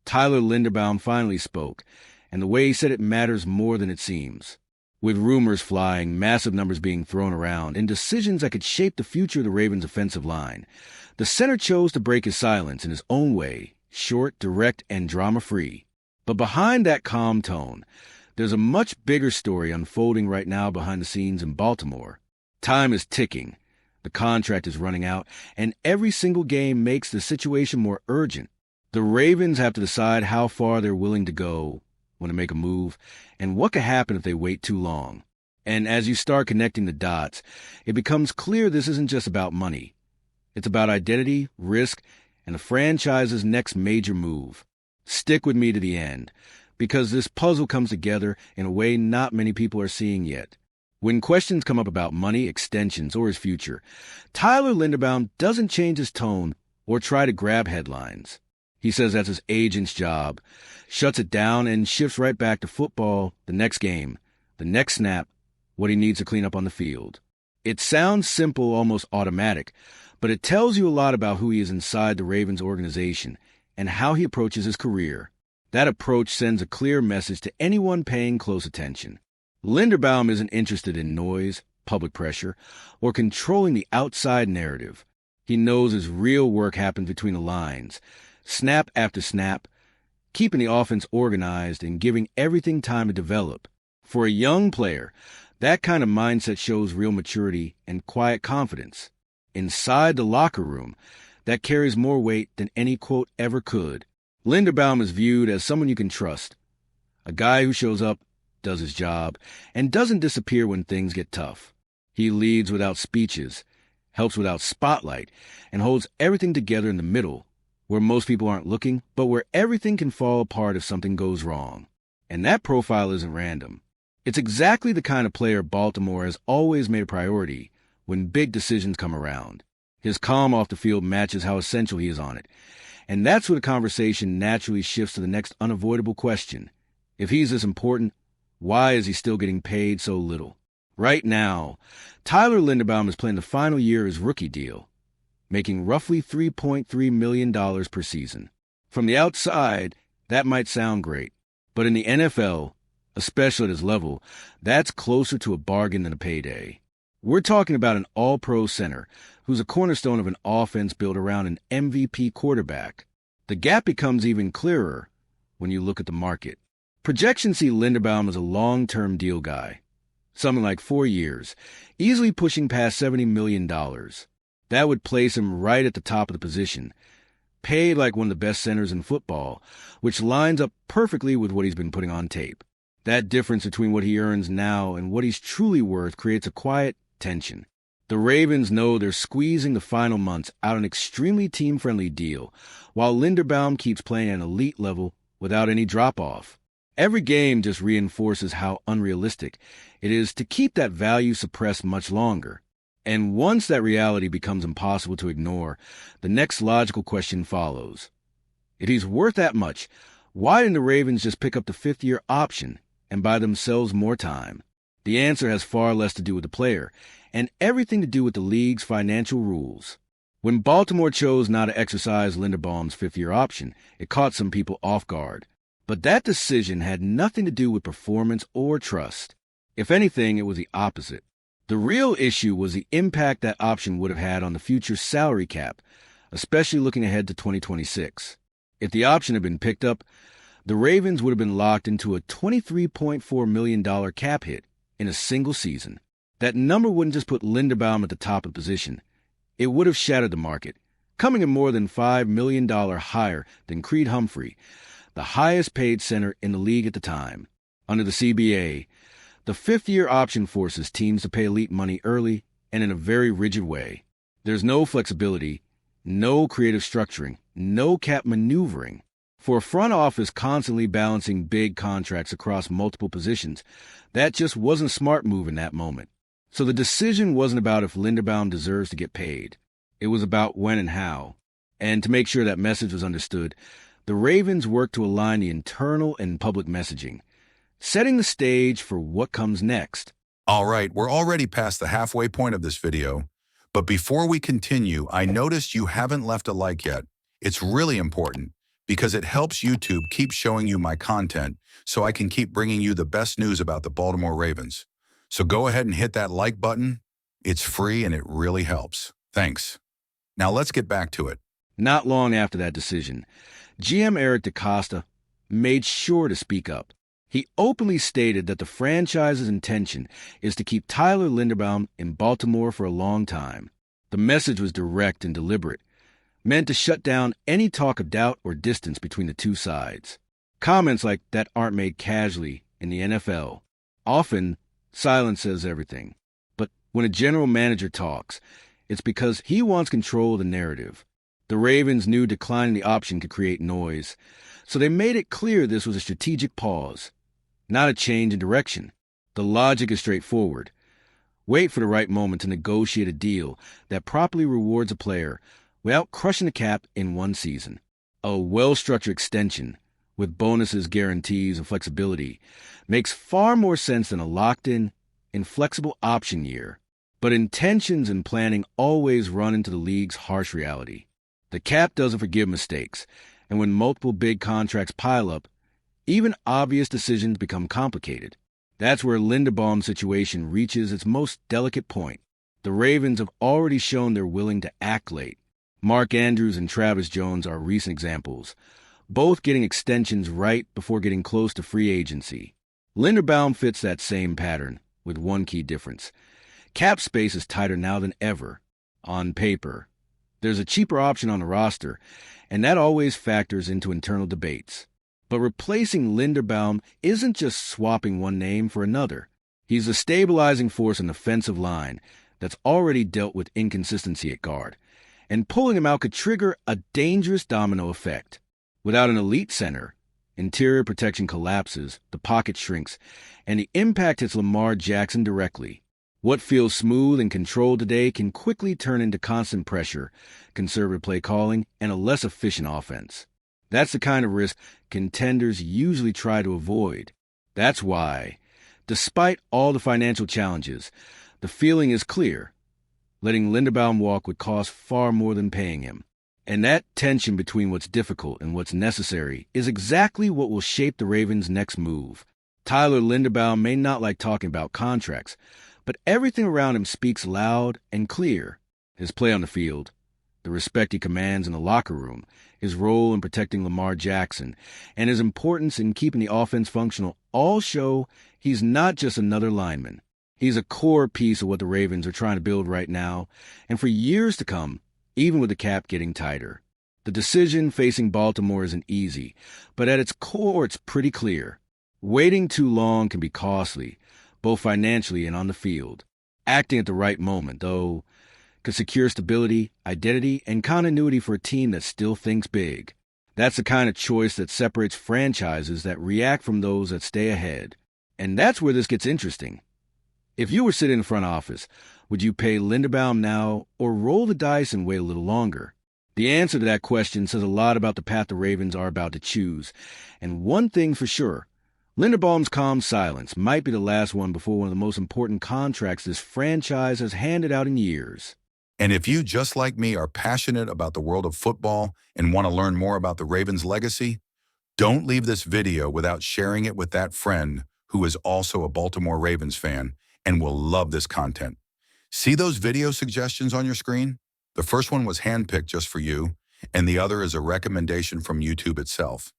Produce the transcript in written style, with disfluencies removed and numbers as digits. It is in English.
Tyler Linderbaum finally spoke, and the way he said it matters more than it seems. With rumors flying, massive numbers being thrown around, and decisions that could shape the future of the Ravens' offensive line, the center chose to break his silence in his own way, short, direct, and drama-free. But behind that calm tone, there's a much bigger story unfolding right now behind the scenes in Baltimore. Time is ticking, the contract is running out, and every single game makes the situation more urgent. The Ravens have to decide how far they're willing to go when to make a move, and what could happen if they wait too long. And as you start connecting the dots, it becomes clear this isn't just about money. It's about identity, risk, and the franchise's next major move. Stick with me to the end, because this puzzle comes together in a way not many people are seeing yet. When questions come up about money, extensions, or his future, Tyler Linderbaum doesn't change his tone or try to grab headlines. He says that's his agent's job, shuts it down, and shifts right back to football, the next game, the next snap, what he needs to clean up on the field. It sounds simple, almost automatic, but it tells you a lot about who he is inside the Ravens organization and how he approaches his career. That approach sends a clear message to anyone paying close attention. Linderbaum isn't interested in noise, public pressure, or controlling the outside narrative. He knows his real work happens between the lines, snap after snap, keeping the offense organized and giving everything time to develop. For a young player, that kind of mindset shows real maturity and quiet confidence. Inside the locker room, that carries more weight than any quote ever could. Linderbaum is viewed as someone you can trust, a guy who shows up, does his job, and doesn't disappear when things get tough. He leads without speeches, helps without spotlight, and holds everything together in the middle, where most people aren't looking, but where everything can fall apart if something goes wrong. And that profile isn't random. It's exactly the kind of player Baltimore has always made a priority when big decisions come around. His calm off the field matches how essential he is on it. And that's where the conversation naturally shifts to the next unavoidable question. If he's this important, why is he still getting paid so little? Right now, Tyler Linderbaum is playing the final year of his rookie deal, making roughly $3.3 million per season. From the outside, that might sound great, but in the NFL, especially at his level, that's closer to a bargain than a payday. We're talking about an all-pro center who's a cornerstone of an offense built around an MVP quarterback. The gap becomes even clearer when you look at the market. Projections see Linderbaum as a long-term deal guy, something like 4 years, easily pushing past $70 million. That would place him right at the top of the position, paid like one of the best centers in football, which lines up perfectly with what he's been putting on tape. That difference between what he earns now and what he's truly worth creates a quiet tension. The Ravens know they're squeezing the final months out an extremely team-friendly deal, while Linderbaum keeps playing at an elite level without any drop-off. Every game just reinforces how unrealistic it is to keep that value suppressed much longer. And once that reality becomes impossible to ignore, the next logical question follows. If he's worth that much, why didn't the Ravens just pick up the fifth-year option and buy themselves more time? The answer has far less to do with the player and everything to do with the league's financial rules. When Baltimore chose not to exercise Linderbaum's fifth-year option, it caught some people off guard. But that decision had nothing to do with performance or trust. If anything, it was the opposite. The real issue was the impact that option would have had on the future salary cap, especially looking ahead to 2026. If the option had been picked up, the Ravens would have been locked into a $23.4 million cap hit in a single season. That number wouldn't just put Linderbaum at the top of the position. It would have shattered the market, coming in more than $5 million higher than Creed Humphrey, the highest-paid center in the league at the time. Under the CBA, the fifth-year option forces teams to pay elite money early and in a very rigid way. There's no flexibility, no creative structuring, no cap maneuvering. For a front office constantly balancing big contracts across multiple positions, that just wasn't a smart move in that moment. So the decision wasn't about if Linderbaum deserves to get paid. It was about when and how. And to make sure that message was understood, the Ravens worked to align the internal and public messaging, setting the stage for what comes next. All right, we're already past the halfway point of this video, but before we continue, I noticed you haven't left a like yet. It's really important. because it helps YouTube keep showing you my content so I can keep bringing you the best news about the Baltimore Ravens. So go ahead and hit that like button. It's free and it really helps. Thanks. Now let's get back to it. Not long after that decision, GM Eric DeCosta made sure to speak up. He openly stated that the franchise's intention is to keep Tyler Linderbaum in Baltimore for a long time. The message was direct and deliberate, meant to shut down any talk of doubt or distance between the two sides. Comments like that aren't made casually in the NFL. Often, silence says everything. But when a general manager talks, it's because he wants control of the narrative. The Ravens knew declining the option could create noise, so they made it clear this was a strategic pause, not a change in direction. The logic is straightforward. Wait for the right moment to negotiate a deal that properly rewards a player without crushing the cap in one season. A well-structured extension with bonuses, guarantees, and flexibility makes far more sense than a locked-in, inflexible option year. But intentions and planning always run into the league's harsh reality. The cap doesn't forgive mistakes, and when multiple big contracts pile up, even obvious decisions become complicated. That's where Linderbaum's situation reaches its most delicate point. The Ravens have already shown they're willing to act late. Mark Andrews and Travis Jones are recent examples, both getting extensions right before getting close to free agency. Linderbaum fits that same pattern, with one key difference. Cap space is tighter now than ever, on paper. There's a cheaper option on the roster, and that always factors into internal debates. But replacing Linderbaum isn't just swapping one name for another. He's a stabilizing force on the offensive line that's already dealt with inconsistency at guard, and pulling him out could trigger a dangerous domino effect. Without an elite center, interior protection collapses, the pocket shrinks, and the impact hits Lamar Jackson directly. What feels smooth and controlled today can quickly turn into constant pressure, conservative play calling, and a less efficient offense. That's the kind of risk contenders usually try to avoid. That's why, despite all the financial challenges, the feeling is clear. Letting Linderbaum walk would cost far more than paying him. And that tension between what's difficult and what's necessary is exactly what will shape the Ravens' next move. Tyler Linderbaum may not like talking about contracts, but everything around him speaks loud and clear. His play on the field, the respect he commands in the locker room, his role in protecting Lamar Jackson, and his importance in keeping the offense functional all show he's not just another lineman. He's a core piece of what the Ravens are trying to build right now, and for years to come, even with the cap getting tighter. The decision facing Baltimore isn't easy, but at its core it's pretty clear. Waiting too long can be costly, both financially and on the field. Acting at the right moment, though, could secure stability, identity, and continuity for a team that still thinks big. That's the kind of choice that separates franchises that react from those that stay ahead. And that's where this gets interesting. If you were sitting in the front office, would you pay Linderbaum now or roll the dice and wait a little longer? The answer to that question says a lot about the path the Ravens are about to choose. And one thing for sure, Linderbaum's calm silence might be the last one before one of the most important contracts this franchise has handed out in years. And if you, just like me, are passionate about the world of football and want to learn more about the Ravens' legacy, don't leave this video without sharing it with that friend who is also a Baltimore Ravens fan and will love this content. See those video suggestions on your screen? The first one was handpicked just for you, and the other is a recommendation from YouTube itself.